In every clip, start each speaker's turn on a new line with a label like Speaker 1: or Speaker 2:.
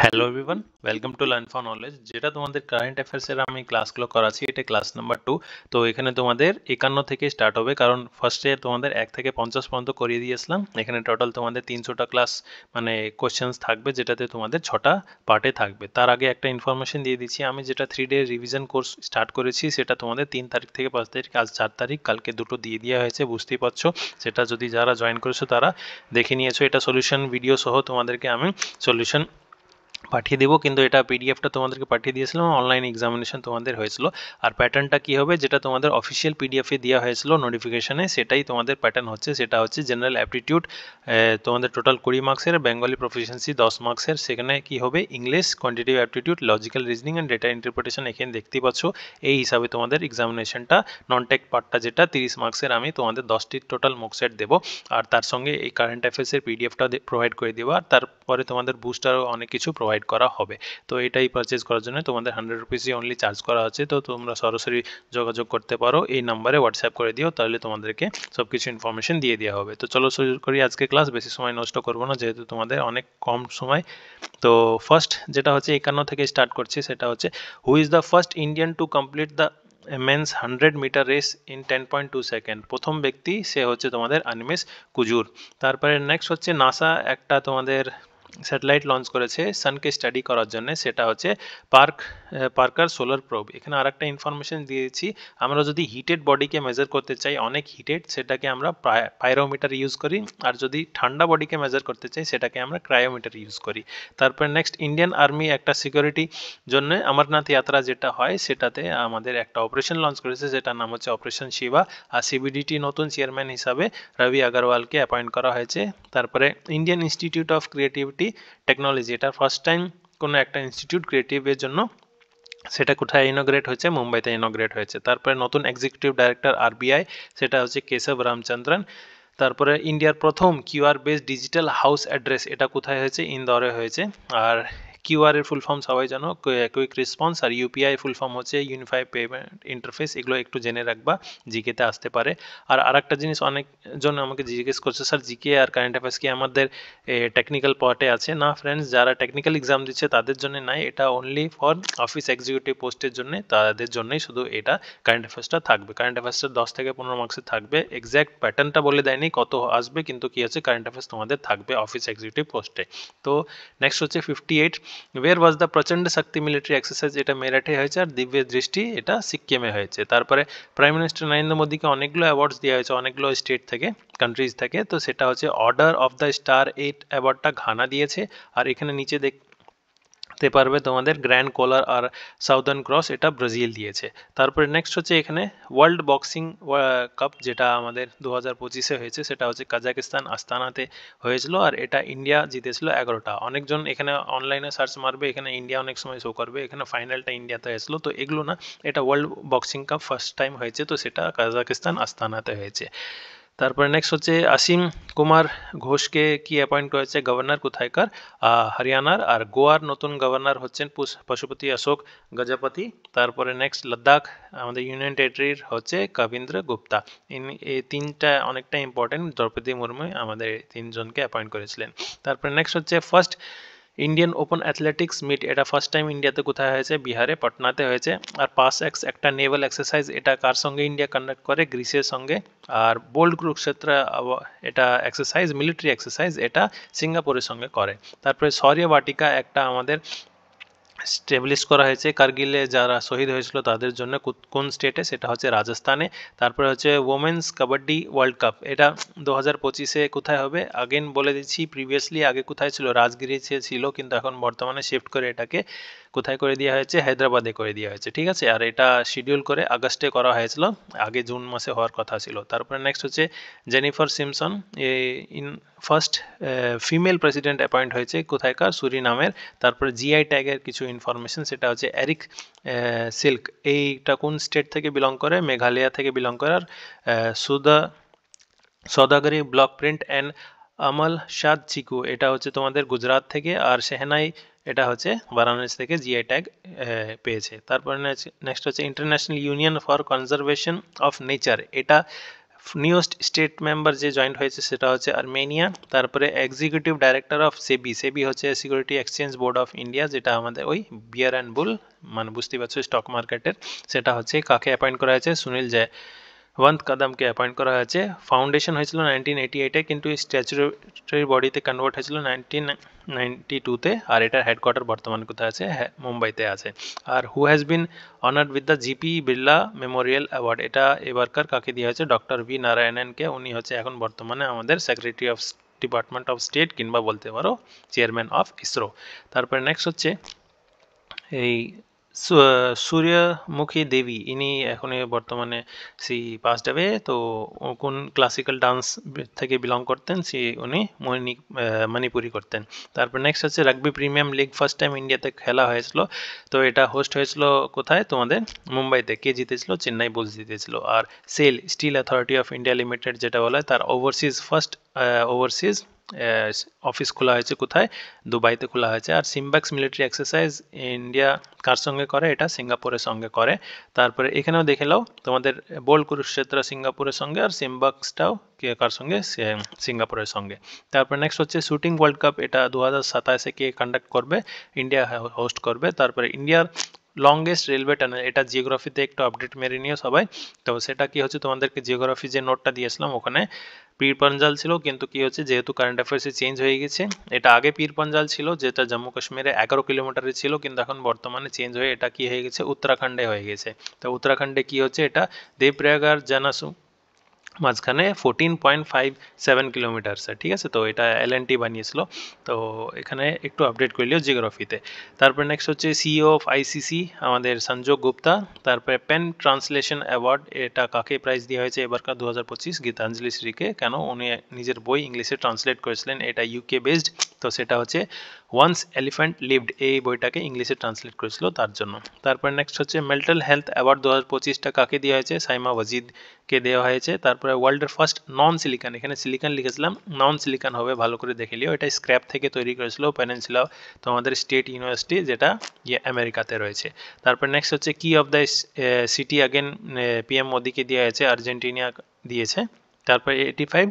Speaker 1: Hello everyone, welcome to learn for knowledge. যেটা তোমাদের current অ্যাফেয়ার্সের আমি ক্লাসগুলো করাচ্ছি, এটা ক্লাস নাম্বার 2। তো এখানে তোমাদের 51 থেকে স্টার্ট হবে, কারণ ফার্স্টে তোমাদের 1 থেকে 50 পর্যন্ত করিয়ে দিয়েছিলাম। এখানে টোটাল তোমাদের 300টা ক্লাস মানে কোশ্চেন্স থাকবে, যেটাতে তোমাদের 6টা পার্টে থাকবে। তার আগে একটা ইনফরমেশন দিয়ে দিচ্ছি, আমি যেটা 3 ডে রিভিশন কোর্স স্টার্ট করেছি, সেটা তোমাদের 3 তারিখ থেকে 5 তারিখ, আজ 4 তারিখ, কালকে দুটো দিয়ে দেওয়া হয়েছে, বুঝতেই পারছো। সেটা যদি যারা জয়েন করেছো তারা দেখে নিয়েছো। এটা সলিউশন ভিডিও সহ তোমাদেরকে আমি সলিউশন পাঠিয়ে দেবো, কিন্তু এটা পিডিএফটা তোমাদেরকে পাঠিয়ে দিয়েছিলাম, অনলাইন এক্সামিনেশন তোমাদের হয়েছিল। আর প্যাটার্নটা কি হবে, যেটা তোমাদের অফিসিয়াল পিডিএফে দেওয়া হয়েছিল নোটিফিকেশনে, সেটাই তোমাদের প্যাটার্ন হচ্ছে। সেটা হচ্ছে জেনারেল অ্যাপটিটিউড, তোমাদের টোটাল 20 মার্কসের, বেঙ্গলি প্রফিসিয়েন্সি 10 মার্কসের। সেখানে কি হবে, English, quantitative aptitude, logical reasoning and data interpretation, এখানে দেখতেই পাচ্ছ। এই হিসাবে তোমাদের এক্সামিনেশনটা, নন টেক পার্টটা যেটা 30 মার্কসের, আমি তোমাদের 10টি টোটাল মুক সেট দেবো। আর তার সঙ্গে এই কারেন্ট অ্যাফেয়ার্সের পিডিএফটা প্রোভাইড করে দেবো। আর তারপরে তোমাদের বুস্টারও অনেক কিছু প্রোভাইড করা হবে। তো এটাই পারচেজ করার জন্য তোমাদের 100 রুপিসই অনলি চার্জ করা আছে। তো তোমরা সরাসরি যোগাযোগ করতে পারো, এই নাম্বারে হোয়াটসঅ্যাপ করে দিও, তাহলে তোমাদেরকে সব কিছু ইনফরমেশন দিয়ে দেওয়া হবে। তো চলো শুরু করি আজকে ক্লাস। বেশি সময় নষ্ট করবো না, যেহেতু তোমাদের অনেক কম সময়। তো ফার্স্ট যেটা হচ্ছে 51 থেকে স্টার্ট করছি, সেটা হচ্ছে who is the first Indian to complete the men's 100 metre race in 10.2 second. প্রথম ব্যক্তি সে হচ্ছে তোমাদের অনিমেষ কুজুর। তারপরে নেক্সট হচ্ছে নাসা একটা তোমাদের স্যাটেলাইট লঞ্চ করেছে সানকে স্টাডি করার জন্য, সেটা হচ্ছে পার্কার সোলার প্রোব। এখানে আর একটা ইনফরমেশন দিয়েছি, আমরা যদি হিটেড বডিকে মেজার করতে চাই, অনেক হিটেড, সেটাকে আমরা পাইরোমিটার ইউজ করি। আর যদি ঠান্ডা বডিকে মেজার করতে চাই, সেটাকে আমরা ক্রায়োমিটার ইউজ করি। তারপর নেক্সট, ইন্ডিয়ান আর্মি একটা সিকিউরিটি জন্য অমরনাথ যাত্রা যেটা হয়, সেটাতে আমাদের একটা অপারেশন লঞ্চ করেছে, যেটার নাম হচ্ছে অপারেশন শিবা। আর সিবিডিটি নতুন চেয়ারম্যান হিসাবে রবি আগরওয়ালকে অ্যাপয়েন্ট করা হয়েছে। তারপরে Indian institute of creativity technology, এটা ফার্স্ট টাইম কোনো একটা ইনস্টিটিউট ক্রিয়েটিভের জন্য, সেটা কোথায় ইনগ্রেট হয়েছে, মুম্বাইতে ইনগ্রেট হয়েছে। তারপরে নতুন এক্সিকিউটিভ ডাইরেক্টর আরবিআই, সেটা হচ্ছে কেশব রামচন্দ্রন। তারপরে ইন্ডিয়ার প্রথম QR based digital house address, এটা কোথায় হয়েছে, ইন্দোরে হয়েছে। আর কিউআর এর ফুল ফর্ম সবাই জানো, কুইক রেসপন্স। আর ইউপিআই ফুল ফর্ম হচ্ছে ইউনিফাইড পেমেন্ট ইন্টারফেস। এগুলো একটু জেনে রাখবা, জিকেতে আসতে পারে। আর আরেকটা জিনিস, অনেকজন আমাকে জিজ্ঞেস করছে, স্যার জিকে আর কারেন্ট অ্যাফেয়ার্স কি আমাদের টেকনিক্যাল পার্টে আছে? না ফ্রেন্ডস, যারা টেকনিক্যাল এক্সাম দিচ্ছে তাদের জন্য নাই, এটা অনলি ফর অফিস এক্সিকিউটিভ পোস্টের জন্য, তাদের জন্যই শুধু এটা কারেন্ট অ্যাফেয়ার্সটা থাকবে। কারেন্ট অ্যাফেয়ার্সটা 10 থেকে 15 মার্কসে থাকবে। এক্স্যাক্ট প্যাটার্নটা বলে দেয়নি কত আসবে, কিন্তু কি আছে, কারেন্ট অ্যাফেয়ার্স তোমাদের থাকবে অফিস এক্সিকিউটিভ পোস্টে। তো নেক্সট হচ্ছে 58, ওয়ের ওয়াজ দ্য প্রচন্ড শক্তি মিলিটারি এক্সারসাইজ, এটা মেরাঠে হয়েছে। আর দিব্য দৃষ্টি, এটা সিক্কিমে হয়েছে। তারপরে প্রাইম মিনিস্টার নরেন্দ্র মোদীকে অনেকগুলো অ্যাওয়ার্ডস দেওয়া হয়েছে, অনেকগুলো স্টেট থেকে, কান্ট্রিজ থেকে। তো সেটা হচ্ছে অর্ডার অফ দ্য স্টার 8 অ্যাওয়ার্ডটা ঘানা দিয়েছে। আর এখানে নিচে দেখতে পারবে তোমাদের গ্র্যান্ড কোলার আর সাউদার্ন ক্রস, এটা ব্রাজিল দিয়েছে। তারপরে নেক্সট হচ্ছে এখানে ওয়ার্ল্ড বক্সিং কাপ, যেটা আমাদের 2025-এ হয়েছে, সেটা হচ্ছে কাজাকিস্তান আস্তানাতে হয়েছিল। আর এটা ইন্ডিয়া জিতেছিল 11টা। অনেকজন এখানে অনলাইনে সার্চ মারবে, এখানে ইন্ডিয়া অনেক সময় শো করবে, এখানে ফাইনালটা ইন্ডিয়াতে হয়েছিল। তো এগুলো না, এটা world boxing cup first time হয়েছে, তো সেটা কাজাকিস্তান আস্তানাতে হয়েছে। তারপরে নেক্সট হচ্ছে অসীম কুমার ঘোষকে কি অ্যাপয়েন্ট করেছে গভর্নর কোথায়কার, হরিয়ানার। আর গোয়ার নতুন গভর্নর হচ্ছেন পশুপতি অশোক গজপতি। তারপরে নেক্সট লাদাখ আমাদের ইউনিয়ন টেরিটরির হচ্ছে কবীন্দ্র গুপ্তা। এই তিনটা অনেকটা ইম্পর্টেন্ট, দ্রৌপদী মুর্মু আমাদের তিনজনকে অ্যাপয়েন্ট করেছিলেন। তারপরে নেক্সট হচ্ছে first Indian open athletics meet, এটা ফার্স্ট টাইম ইন্ডিয়াতে কোথায় হয়েছে, বিহারে পাটনাতে হয়েছে। আর পাস এক্স একটা নেভাল এক্সারসাইজ, এটা কার সঙ্গে ইন্ডিয়া কন্ডাক্ট করে, গ্রিসের সঙ্গে। আর বোল্ড কুরুক্ষেত্র, এটা এক্সারসাইজ, মিলিটারি এক্সারসাইজ, এটা সিঙ্গাপুরের সঙ্গে করে। তারপরে শৌর্য বাটিকা একটা আমাদের স্টেবলিশ করা হয়েছে কার্গিলে যারা শহীদ হয়েছিল তাদের জন্য, কোন স্টেটে, সেটা হচ্ছে রাজস্থানে। তারপরে হচ্ছে ওমেন্স কাবাডি ওয়ার্ল্ড কাপ, এটা 2025-এ কোথায় হবে, আগেন বলে দিচ্ছি, প্রিভিয়াসলি আগে কোথায় ছিল, রাজগিরিতে ছিল, কিন্তু এখন বর্তমানে শিফট করে এটাকে কোথায় করে দেওয়া হয়েছে, হায়দ্রাবাদে করে দেওয়া হয়েছে, ঠিক আছে। আর এটা শিডিউল করে আগস্টে করা হয়েছিল, আগে জুন মাসে হওয়ার কথা ছিল। তারপরে নেক্সট হচ্ছে Jennifer Simpson, in first female president appoint হয়েছে, কোথায়কার, সুরিনামের। তারপরে জিআই ট্যাগের কিছু ইনফরমেশন, সেটা হচ্ছে এরিক সিল্ক, এইটা কোন স্টেট থেকে বিলং করে, মেঘালয় থেকে বিলং করে। আর সৌদাগরি ব্লক প্রিন্ট অ্যান্ড আমল শাদ চিকু, এটা হচ্ছে তোমাদের গুজরাট থেকে। আর শেহনাই, এটা হচ্ছে বারাণসী থেকে জিআই ট্যাগ পেয়েছে। তারপরে নেক্সট হচ্ছে international union for conservation of nature, এটা নিউয়েস্ট স্টেট মেম্বার যে জয়েন্ট হয়েছে সেটা হচ্ছে আর্মেনিয়া। তারপরে এক্সিকিউটিভ ডাইরেক্টর অফ সেবি, সেবি হচ্ছে security exchange board of India, যেটা আমাদের ওই বিয়ার অ্যান্ড বুল মানে বুঝতেই পারছো স্টক মার্কেটের, সেটা হচ্ছে কাকে অ্যাপয়েন্ট করা হয়েছে, সুনীল জয়বন্ত কাদামকে অ্যাপয়েন্ট করা হয়েছে। ফাউন্ডেশন হয়েছিল 1988-এ, কিন্তু স্ট্যাচুটরি বডিতে কনভার্ট হয়েছিল 1992-তে, আর এটার হেডকোয়ার্টার বর্তমানে কোথায় আছে, মুম্বাইতে আছে। আর who has been honoured with the GP Birla memorial award, এটা এবারকার কাকে দেওয়া হয়েছে, ডক্টর ভি নারায়ণনকে। উনি হচ্ছে এখন বর্তমানে আমাদের secretary of department of state, কিংবা বলতে পারো চেয়ারম্যান অফ ইসরো। তারপরে নেক্সট হচ্ছে এই সূর্যমুখী দেবী, ইনি এখন বর্তমানে পাস্ট অ্যাওয়ে, তো কোন ক্লাসিক্যাল ডান্স থেকে বিলং করতেন, উনি মণিপুরি করতেন। তারপর নেক্সট হচ্ছে rugby premium league first time ইন্ডিয়াতে খেলা হয়েছিল, তো এটা হোস্ট হয়েছিল কোথায়, তোমাদের মুম্বাইতে। কে জিতেছিল, চেন্নাই বুলস জিতেছিল। আর SAIL Steel Authority of India Limited যেটা বলা হয়, তার ফার্স্ট ওভারসিজ অফিস খোলা হয়েছে কোথায়, দুবাইতে খোলা হয়েছে। আর সিম্বাক্স মিলিটারি এক্সারসাইজ ইন্ডিয়া কার সঙ্গে করে, এটা সিঙ্গাপুরের সঙ্গে করে। তারপরে এখানেও দেখে নাও তোমাদের বোল কুরুক্ষেত্র সিঙ্গাপুরের সঙ্গে, আর সিম্বাক্সটাও কার সঙ্গে, সিঙ্গাপুরের সঙ্গে। তারপর নেক্সট হচ্ছে শুটিং ওয়ার্ল্ড কাপ, এটা 2027-এ কে কন্ডাক্ট করবে, ইন্ডিয়া হোস্ট করবে। তারপরে ইন্ডিয়ার লংগেস্ট রেলওয়ে টানেল, এটা জিওগ্রাফিতে একটু আপডেট মেরে নিও সবাই। তো সেটা কি হচ্ছে, তোমাদেরকে জিওগ্রাফি যে নোটটা দিয়েছিলাম ওখানে পীর পাঞ্জাল ছিল, কিন্তু কি হচ্ছে যেহেতু কারেন্ট অ্যাফেয়ার্সে চেঞ্জ হয়ে গেছে, এটা আগে পীর পাঞ্জাল ছিল যেটা জম্মু কাশ্মীরে 11 কিলোমিটারে ছিল, কিন্তু এখন বর্তমানে চেঞ্জ হয়ে এটা কি হয়ে গেছে, উত্তরাখণ্ডে হয়ে গেছে। তো উত্তরাখণ্ডে কি হচ্ছে, এটা দেবপ্রয়াগ আর জানাসু মাঝখানে 14.57 কিলোমিটার, ঠিক আছে। তো এটা এলএনটি বানিয়েছিল, তো এখানে একটু আপডেট করে লিও জিওগ্রাফিতে। তারপর নেক্সট হচ্ছে সিইও অফ আইসিসি আমাদের সঞ্জোগ গুপ্তা। তারপরে পেন ট্রান্সলেশন অ্যাওয়ার্ড, এটা কাকে প্রাইজ দেওয়া হয়েছে এবারকার 2025, গীতাঞ্জলি শ্রীকে। কেন, উনি নিজের বই ইংলিশে ট্রান্সলেট করেছিলেন, এটা ইউকে বেসড, তো সেটা হচ্ছে ওয়ান্স এলিফ্যান্ট লিভড, এই বইটাকে ইংলিশে ট্রান্সলেট করেছিল তার জন্য। তারপর নেক্সট হচ্ছে মেন্টাল হেলথ অ্যাওয়ার্ড 2025টা কাকে দেওয়া হয়েছে, সাইমা ওয়াজিদকে দেওয়া হয়েছে। তারপরে ওয়ার্ল্ডের ফার্স্ট নন সিলিকন, এখানে সিলিকন লিখেছিলাম, নন সিলিকন হবে, ভালো করে দেখে লিও, এটা স্ক্র্যাপ থেকে তৈরি করেছিল পেনিনসুলা তোমাদের স্টেট ইউনিভার্সিটি, যেটা আমেরিকাতে রয়েছে। তারপর নেক্সট হচ্ছে কি of the city, again PM মোদিকে দেওয়া হয়েছে, আর্জেন্টিনা দিয়েছে। তারপর 85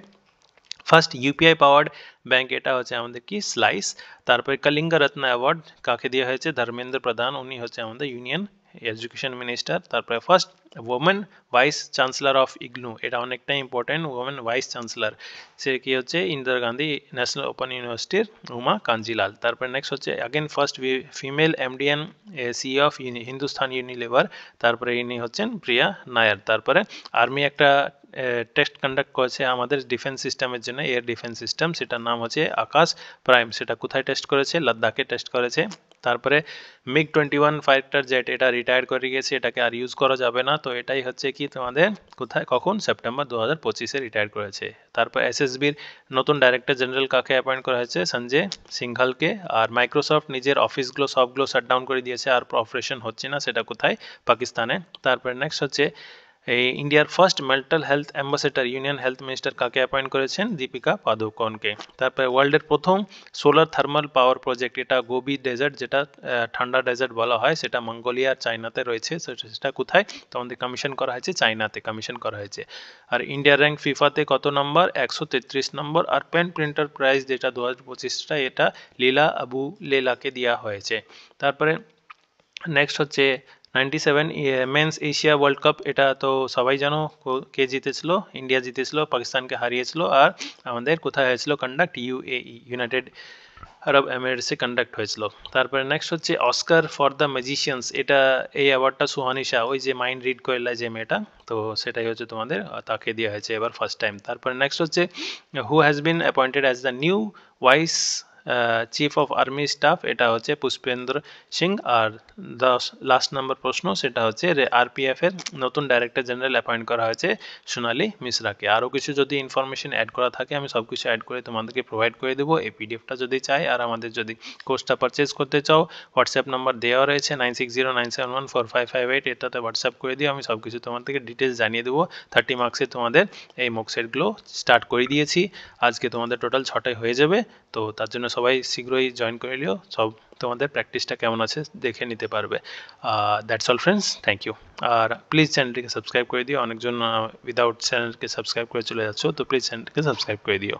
Speaker 1: ফার্স্ট ইউপিআই পাওয়ার্ড ব্যাংক, এটা হচ্ছে আমাদের কি স্লাইস। তারপরে কলিঙ্গা রত্ন অ্যাওয়ার্ড কাকে দেওয়া হয়েছে, ধর্মেন্দ্র প্রধান, উনি হচ্ছে আমাদের ইউনিয়ন এডুকেশন মিনিস্টার। তারপরে first women vice chancellor of IGNOU, এটা অনেকটাই ইম্পর্টেন্ট, ওমেন ভাইস চ্যান্সেলর, সে কি হচ্ছে ইন্দিরা গান্ধী ন্যাশনাল ওপেন ইউনিভার্সিটির উমা কাঞ্জিলাল। তারপরে নেক্সট হচ্ছে again first female MDN CEO of Hindustan Unilever, তারপরে ইনি হচ্ছেন প্রিয়া নায়ার। তারপরে আর্মি একটা টেস্ট কন্ডাক্ট করেছে আমাদের ডিফেন্স সিস্টেমের জন্য, এয়ার ডিফেন্স সিস্টেম, সেটার নাম হচ্ছে আকাশ প্রাইম। সেটা কোথায় টেস্ট করেছে, লাদাখে টেস্ট করেছে। তারপরে MiG-21 ফাইটার জেট, এটা রিটায়ার করে গেছে, এটাকে আর ইউজ করা যাবে না, তো এটাই হচ্ছে কি তোমাদের কোথায় কখন, সেপ্টেম্বর 2025-এ রিটায়ার করেছে। তারপর এসএসবির নতুন ডাইরেক্টর জেনারেল কাকে অ্যাপয়েন্ট করা হয়েছে, সঞ্জয় সিংঘালকে। আর মাইক্রোসফট নিজের অফিসগুলো সবগুলো শাটডাউন করে দিয়েছে, আর অপারেশন হচ্ছে না, সেটা কোথায়, পাকিস্তানে। তারপরে নেক্সট হচ্ছে এই ইন্ডিয়ার first mental health ambassador union health minister কাকে অ্যাপয়েন্ট করেছেন, দীপিকা পাদুকোনকে। তারপরে ওয়ার্ল্ডের প্রথম সোলার থার্মাল পাওয়ার প্রজেক্ট, এটা গোবি ডেজার্ট, যেটা ঠান্ডা ডেজার্ট বলা হয়, সেটা মঙ্গোলিয়া আর চায়নাতে রয়েছে, সেটা কোথায় তোমাদের কমিশন করা হয়েছে, চায়নাতে কমিশন করা হয়েছে। আর ইন্ডিয়ার র্যাঙ্ক ফিফাতে কত নম্বর, 133 নম্বর। আর পেন প্রিন্টার প্রাইজ যেটা 2025টা, এটা লীলা আবু লেলাকে দেওয়া হয়েছে। তারপরে নেক্সট হচ্ছে 97 মেন্স এশিয়া ওয়ার্ল্ড কাপ, এটা তো সবাই জানো কে জিতেছিল, ইন্ডিয়া জিতেছিল, পাকিস্তানকে হারিয়েছিল। আর আমাদের কোথায় হয়েছিল কন্ডাক্ট, ইউএই ইউনাইটেড আরব এমিরেটসে কন্ডাক্ট হয়েছিল। তারপরে নেক্সট হচ্ছে অস্কার ফর দ্য ম্যাজিশিয়ানস, এটা এই অ্যাওয়ার্ডটা সুহানি শাহ, ওই যে মাইন্ড রিড করলে যে মেয়েটা, তো সেটাই হচ্ছে তোমাদের তাকে দেওয়া হয়েছে এবার ফার্স্ট টাইম। তারপরে নেক্সট হচ্ছে হু has been appointed as the new vice chief of army staff, এটা হচ্ছে পুষ্পেন্দ্র সিং। আর লাস্ট নাম্বার প্রশ্ন, সেটা হচ্ছে আরপিএফ এর নতুন ডাইরেক্টর জেনারেল অ্যাপয়েন্ট করা হয়েছে সোনালী মিশ্রাকে। আরও কিছু যদি ইনফরমেশন অ্যাড করা থাকে আমি সব কিছু অ্যাড করে তোমাদেরকে প্রোভাইড করে দেবো, এই পিডিএফটা যদি চাই। আর আমাদের যদি কোর্সটা পারচেজ করতে চাও, হোয়াটসঅ্যাপ নাম্বার দেওয়া রয়েছে 9609714558, এটাতে হোয়াটসঅ্যাপ করে দিও, আমি সব কিছু তোমাদেরকে ডিটেলস জানিয়ে দেবো। 30 মার্কসে তোমাদের এই মক সেটগুলো স্টার্ট করে দিয়েছি, আজকে তোমাদের টোটাল 6টাই হয়ে যাবে, তো তার জন্য সবাই শীঘ্রই জয়েন করে নিও, সব তোমাদের প্র্যাকটিসটা কেমন আছে দেখে নিতে পারবে। That's all friends, thank you. আর প্লিজ চ্যানেলটিকে সাবস্ক্রাইব করে দিও, অনেকজন উইদাউট চ্যানেলকে সাবস্ক্রাইব করে চলে যাচ্ছ, তো প্লিজ চ্যানেলটিকে সাবস্ক্রাইব করে দিও।